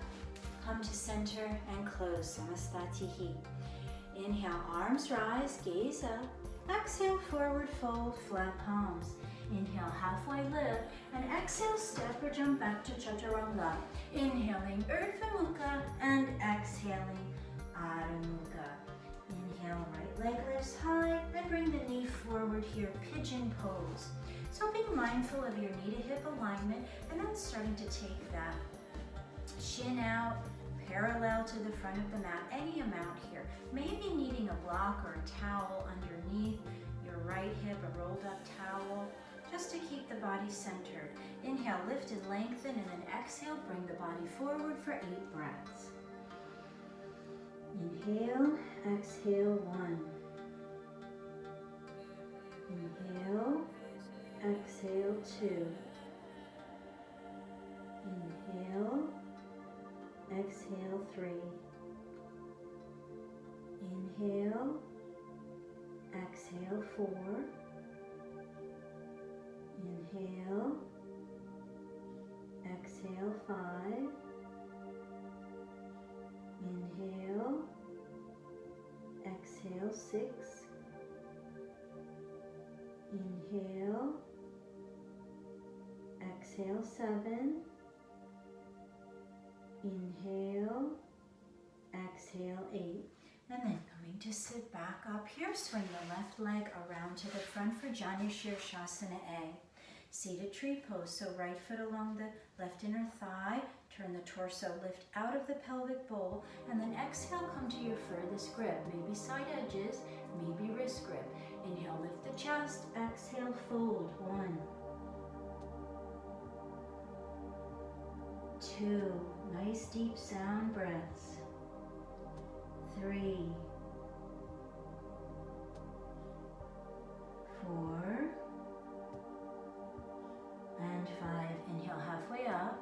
Come to center and close, Samastatihi. Inhale, arms rise, gaze up. Exhale, forward fold, flat palms. Inhale, halfway lift, and exhale, step or jump back to Chaturanga. Inhaling, Urdhva Mukha, and exhaling, Adho Mukha. Inhale, right leg lifts high, and bring the knee forward here, pigeon pose. So being mindful of your knee to hip alignment, and then starting to take that shin out, parallel to the front of the mat, any amount here. Maybe needing a block or a towel underneath your right hip, a rolled up towel, just to keep the body centered. Inhale, lift and lengthen, and then exhale, bring the body forward for 8 breaths. Inhale, exhale, 1. Inhale, exhale, 2. Inhale, exhale, 3. Inhale, exhale, 4. Inhale, exhale, 5. Inhale, exhale, 6. Inhale, exhale, 7. Inhale, exhale, 8. And then coming to sit back up here, swing the left leg around to the front for Janu Shirshasana A. Seated tree pose, so right foot along the left inner thigh, turn the torso, lift out of the pelvic bowl, and then exhale, come to your furthest grip, maybe side edges, maybe wrist grip. Inhale, lift the chest, exhale, fold. 1, 2, nice deep sound breaths. 3, 4, and 5. Inhale, halfway up.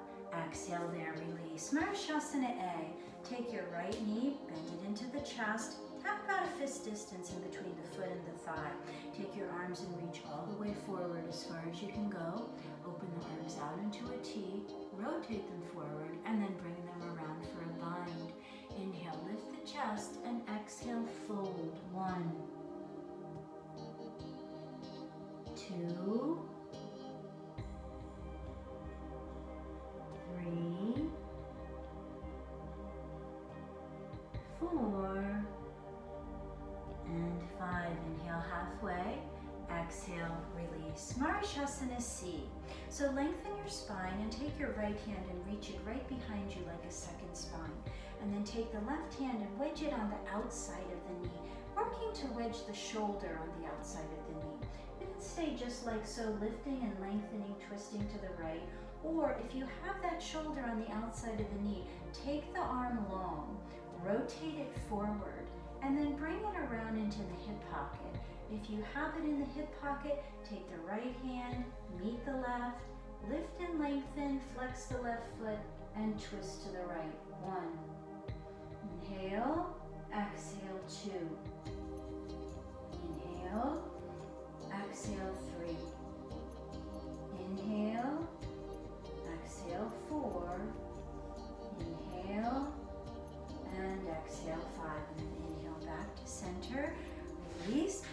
Exhale there, release. Marshasana A. Take your right knee, bend it into the chest. Have about a fist distance in between the foot and the thigh. Take your arms and reach all the way forward as far as you can go. Open the arms out into a T. Rotate them forward and then bring them around for a bind. Inhale, lift the chest, and exhale, fold. 1, 2, 3, 4, and 5. Inhale, halfway. Exhale, release. Marshasana C. So lengthen your spine and take your right hand and reach it right behind you like a second spine. And then take the left hand and wedge it on the outside of the knee, working to wedge the shoulder on the outside of the knee. You can stay just like so, lifting and lengthening, twisting to the right. Or if you have that shoulder on the outside of the knee, take the arm long, rotate it forward, and then bring it around into the hip pocket. If you have it in the hip pocket, take the right hand, meet the left, lift and lengthen, flex the left foot, and twist to the right. 1. Inhale, exhale 2. Inhale, exhale 3. Inhale, exhale 4. Inhale, and exhale 5. And then inhale back to center. Release.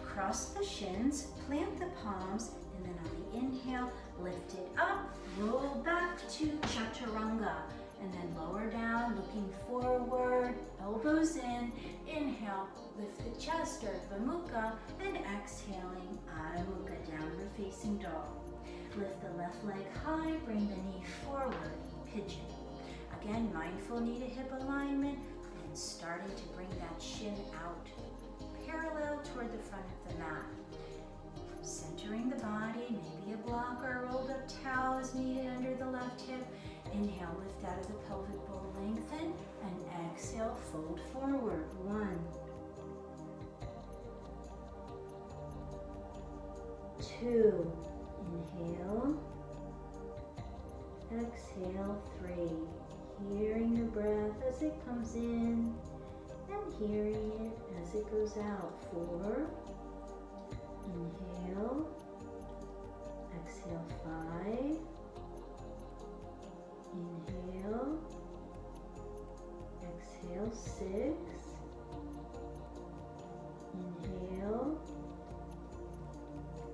Cross the shins, plant the palms, and then on the inhale, lift it up, roll back to chaturanga. And then lower down, looking forward, elbows in. Inhale, lift the chest, Urdhva Mukha, and exhaling, Adho Mukha, downward facing dog. Lift the left leg high, bring the knee forward, pigeon. Again, mindful knee to hip alignment, and starting to bring that shin out, parallel toward the front of the mat. Centering the body, maybe a block or a rolled up towel is needed under the left hip. Inhale, lift out of the pelvic bowl, lengthen, and exhale, fold forward. 1, 2, inhale, exhale 3, hearing the breath as it comes in and hearing it as it goes out. 4, inhale, exhale 5, inhale, exhale 6, inhale,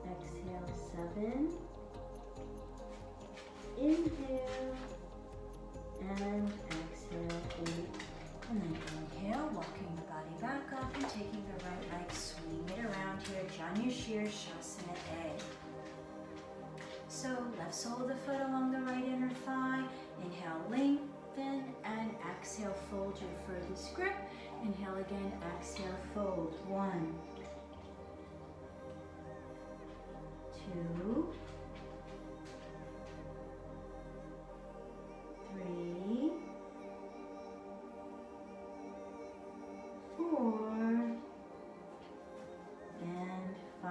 exhale 7, inhale, and exhale 8. And then inhale, walking the body back up and taking the right leg, swing it around here, Janu Shasana A. So left sole of the foot along the right inner thigh. Inhale, lengthen, and exhale, fold your furthest grip. Inhale again, exhale, fold. 1, 2, 3, 4, and 5.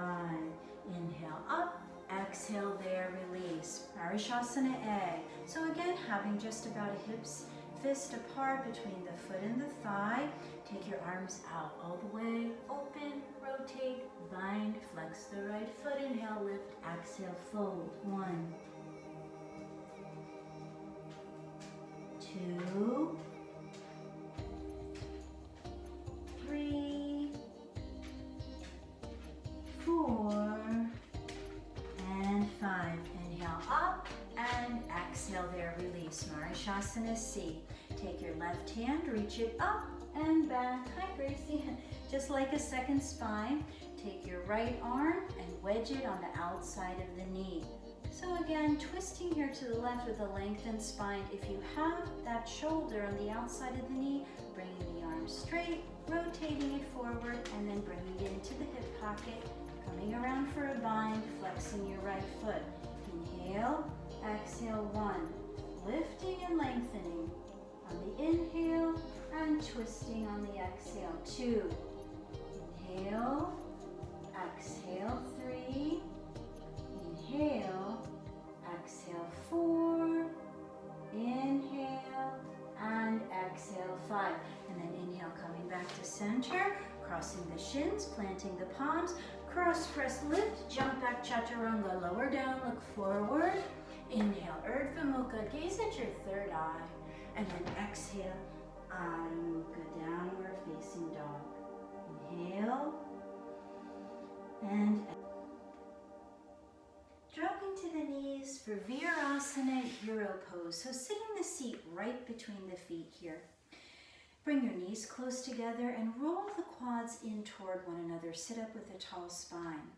Inhale up, exhale there, release. Marishasana A. So again, having just about a hips fist apart between the foot and the thigh. Take your arms out all the way, open, rotate, bind, flex the right foot, inhale, lift, exhale, fold. 1, 2, 3, 4, and 5. Inhale up and exhale there, release. Marishasana C. Take your left hand, reach it up and back. Hi Gracie. Just like a second spine. Take your right arm and wedge it on the outside of the knee. So again, twisting here to the left with a lengthened spine. If you have that shoulder on the outside of the knee, bringing the arm straight, rotating it forward, and then bringing it into the hip pocket, coming around for a bind, flexing your right foot. Inhale, exhale 1, lifting and lengthening on the inhale and twisting on the exhale. 2, inhale, exhale 3, inhale, exhale 4, inhale, and exhale 5. And then inhale, coming back to center, crossing the shins, planting the palms, cross press, lift, jump back, chaturanga, lower down, look forward. Inhale, Urdhva Mukha, gaze at your third eye, and then exhale, Adho Mukha, downward facing dog. Inhale, and dropping to the knees for Virasana, hero pose. So sitting the seat right between the feet here. Bring your knees close together and roll the quads in toward one another. Sit up with a tall spine.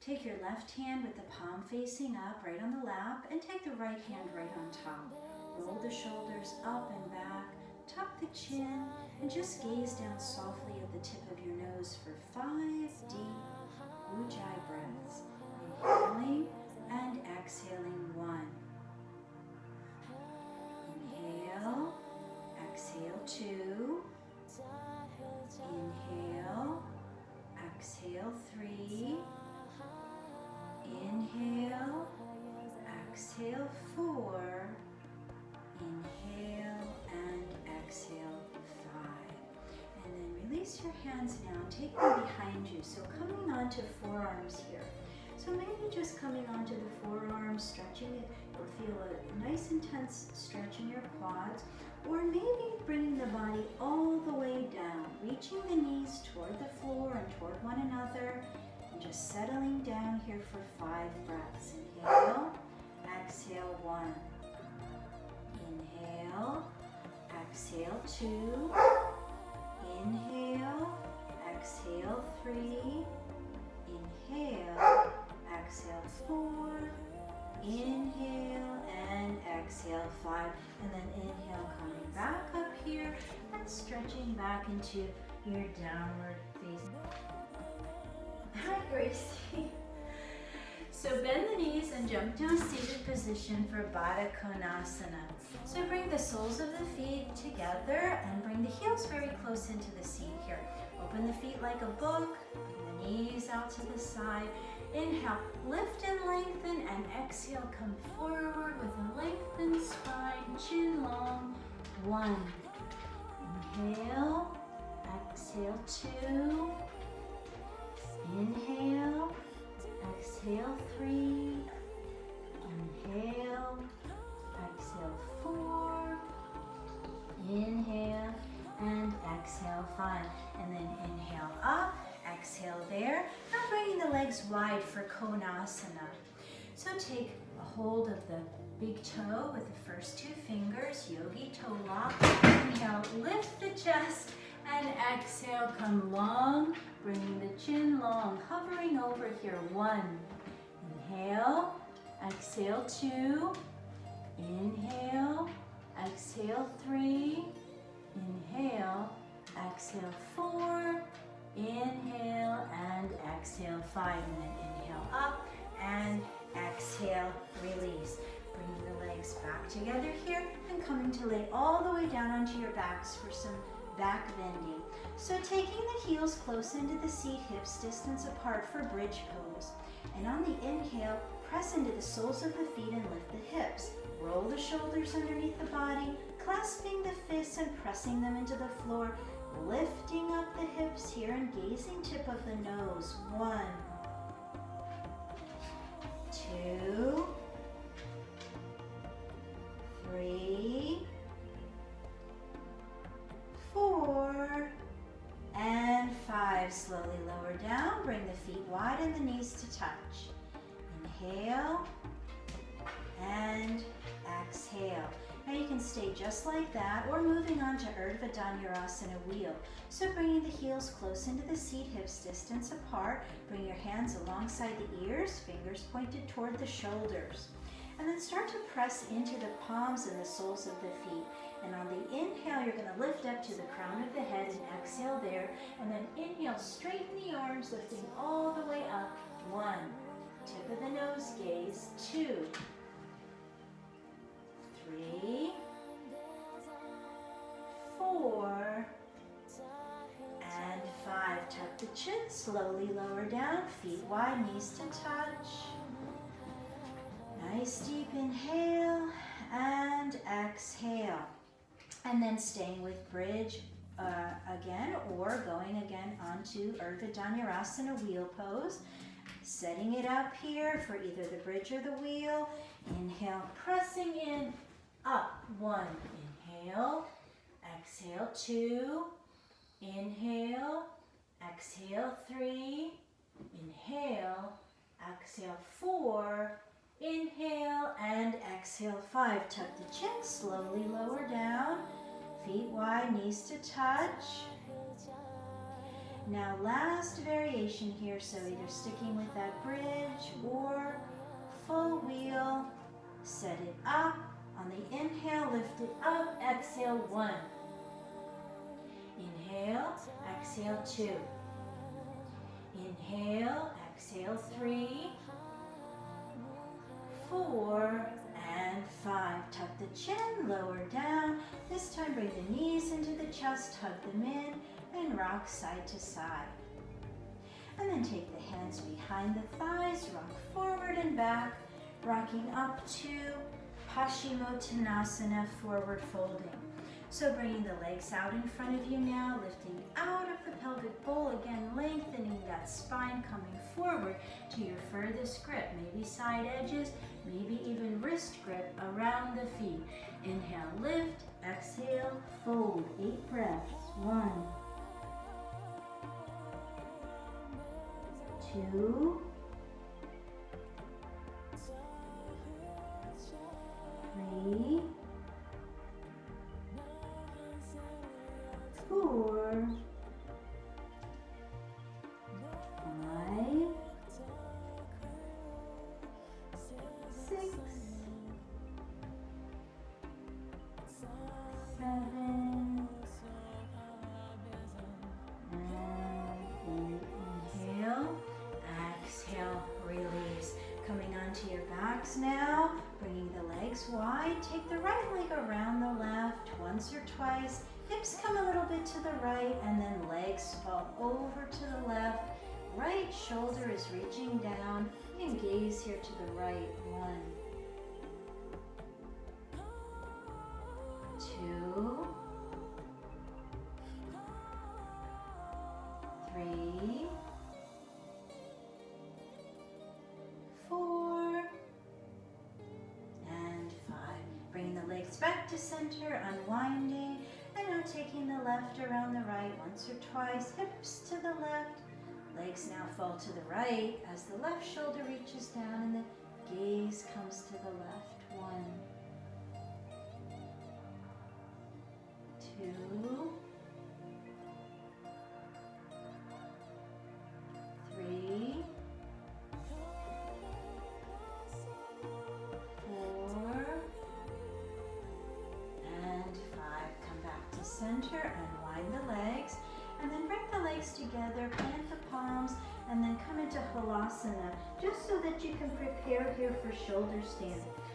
Take your left hand with the palm facing up, right on the lap, and take the right hand right on top. Roll the shoulders up and back, tuck the chin, and just gaze down softly at the tip of your nose for 5 deep Ujjayi breaths. Inhaling and exhaling 1. Inhale, exhale 2. Inhale, exhale release your hands now. Take them behind you. So coming onto forearms here. So maybe just coming onto the forearms, stretching it. You'll feel a nice intense stretch in your quads. Or maybe bringing the body all the way down, reaching the knees toward the floor and toward one another. And just settling down here for 5 breaths. Inhale, exhale 1. Inhale, exhale 2. Inhale, exhale 3. Inhale, exhale 4. Inhale and exhale 5. And then inhale, coming back up here and stretching back into your downward facing. Hi, Gracie. So bend the knees and jump to a seated position for Baddha Konasana. So bring the soles of the feet together and bring the heels very close into the seat here. Open the feet like a book, bring the knees out to the side. Inhale, lift and lengthen, and exhale, come forward with a lengthened spine, chin long. 1. Inhale, exhale 2. Inhale, exhale 3. Inhale, exhale 4. Inhale and exhale 5. And then inhale up, exhale there. Now bringing the legs wide for Konasana. So take a hold of the big toe with the first 2 fingers, yogi toe lock. Inhale, lift the chest, and exhale, come long, bringing the chin long, hovering over here. 1. Inhale, exhale 2. Inhale, exhale 3. Inhale, exhale 4. Inhale and exhale 5. And then inhale up and exhale, release. Bringing the legs back together here and coming to lay all the way down onto your backs for some back bending. So taking the heels close into the seat, hips distance apart for bridge pose. And on the inhale, press into the soles of the feet and lift the hips. Roll the shoulders underneath the body, clasping the fists and pressing them into the floor. Lifting up the hips here and gazing tip of the nose. 1, 2, 3, 4, and 5. Slowly lower down. Bring the feet wide and the knees to touch. Inhale and exhale. Now you can stay just like that or moving on to Urdhva Dhanurasana wheel. So bringing the heels close into the seat, hips distance apart. Bring your hands alongside the ears, fingers pointed toward the shoulders. And then start to press into the palms and the soles of the feet. And on the inhale, you're going to lift up to the crown of the head and exhale there. And then inhale, straighten the arms, lifting all the way up. 1, tip of the nose gaze. 2, 3, 4, and 5. Tuck the chin, slowly lower down, feet wide, knees to touch. Nice deep inhale and exhale. And then staying with bridge again or going again onto Urdhva Dhanurasana wheel pose. Setting it up here for either the bridge or the wheel. Inhale, pressing in, up. 1, inhale, exhale 2, inhale, exhale 3, inhale, exhale 4, inhale and exhale 5. Tuck the chin, slowly lower down, feet wide, knees to touch. Now last variation here, so either sticking with that bridge or full wheel. Set it up. On the inhale, lift it up. Exhale 1. Inhale, exhale 2. Inhale, exhale 3, 4, and 5. Tuck the chin, lower down. This time bring the knees into the chest, hug them in, and rock side to side. And then take the hands behind the thighs, rock forward and back, rocking up to Paschimottanasana, forward folding. So bringing the legs out in front of you now, lifting out of the pelvic bowl, again lengthening that spine, coming forward to your furthest grip, maybe side edges, maybe even wrist grip around the feet. Inhale, lift, exhale, fold, 8 breaths. 1, 2, 3, 4, 5, 6, 7, and 8. Inhale, exhale, release. Coming onto your backs now, bringing the legs wide. Take the right leg around the left once or twice. Hips come a little bit to the right, and then legs fall over to the left. Right shoulder is reaching down. You can gaze here to the right. 1, 2, 3, 4, and 5. Bringing the legs back to center, unwinding, and now taking the left around the right once or twice. Hips to the left. Legs now fall to the right as the left shoulder reaches down and the gaze comes to the left. 1, 2, 3, 4, and 5. Come back to center, unwind the legs, and then bring the legs together, plant the palms, and then come into Halasana, just so that you can prepare here for shoulder stand.